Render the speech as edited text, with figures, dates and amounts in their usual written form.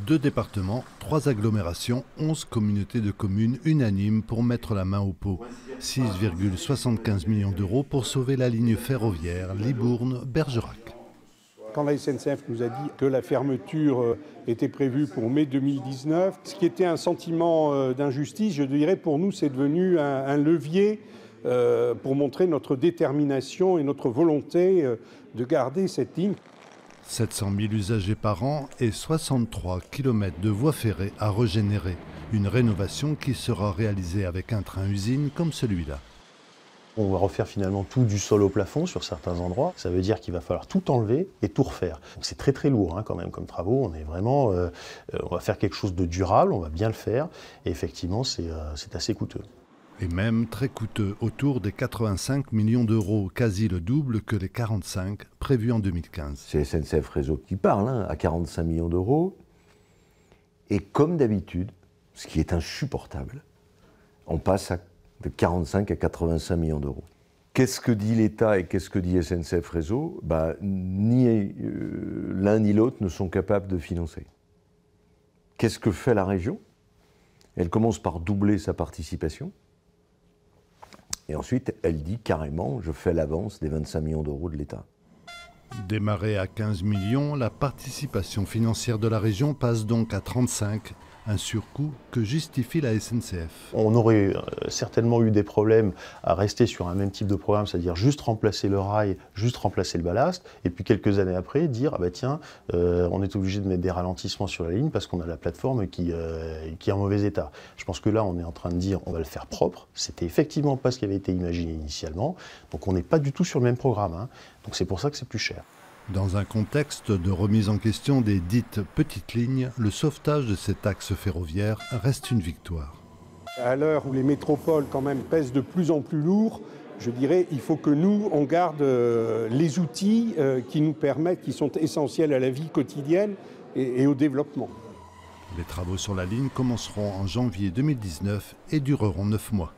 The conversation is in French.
2 départements, 3 agglomérations, 11 communautés de communes unanimes pour mettre la main au pot. 6,75 millions d'euros pour sauver la ligne ferroviaire Libourne-Bergerac. Quand la SNCF nous a dit que la fermeture était prévue pour mai 2019, ce qui était un sentiment d'injustice, je dirais pour nous, c'est devenu un levier pour montrer notre détermination et notre volonté de garder cette ligne. 700 000 usagers par an et 63 km de voies ferrées à régénérer. Une rénovation qui sera réalisée avec un train-usine comme celui-là. On va refaire finalement tout du sol au plafond sur certains endroits. Ça veut dire qu'il va falloir tout enlever et tout refaire. C'est très très lourd quand même comme travaux. On est vraiment, on va faire quelque chose de durable, on va bien le faire. Et effectivement, c'est assez coûteux. Et même très coûteux, autour des 85 millions d'euros, quasi le double que les 45 prévus en 2015. C'est SNCF Réseau qui parle, à 45 millions d'euros. Et comme d'habitude, ce qui est insupportable, on passe de 45 à 85 millions d'euros. Qu'est-ce que dit l'État et qu'est-ce que dit SNCF Réseau ? Ni l'un ni l'autre ne sont capables de financer. Qu'est-ce que fait la région ? Elle commence par doubler sa participation. Et ensuite, elle dit carrément, je fais l'avance des 25 millions d'euros de l'État. Démarrée à 15 millions, la participation financière de la région passe donc à 35, un surcoût que justifie la SNCF. On aurait certainement eu des problèmes à rester sur un même type de programme, c'est-à-dire juste remplacer le rail, juste remplacer le ballast, et puis quelques années après dire on est obligé de mettre des ralentissements sur la ligne parce qu'on a la plateforme qui est en mauvais état. Je pense que là on est en train de dire on va le faire propre, c'était effectivement pas ce qui avait été imaginé initialement, donc on n'est pas du tout sur le même programme, donc c'est pour ça que c'est plus cher. Dans un contexte de remise en question des dites petites lignes, le sauvetage de cet axe ferroviaire reste une victoire. À l'heure où les métropoles quand même pèsent de plus en plus lourd, je dirais il faut que nous, on garde les outils qui nous permettent, qui sont essentiels à la vie quotidienne et au développement. Les travaux sur la ligne commenceront en janvier 2019 et dureront 9 mois.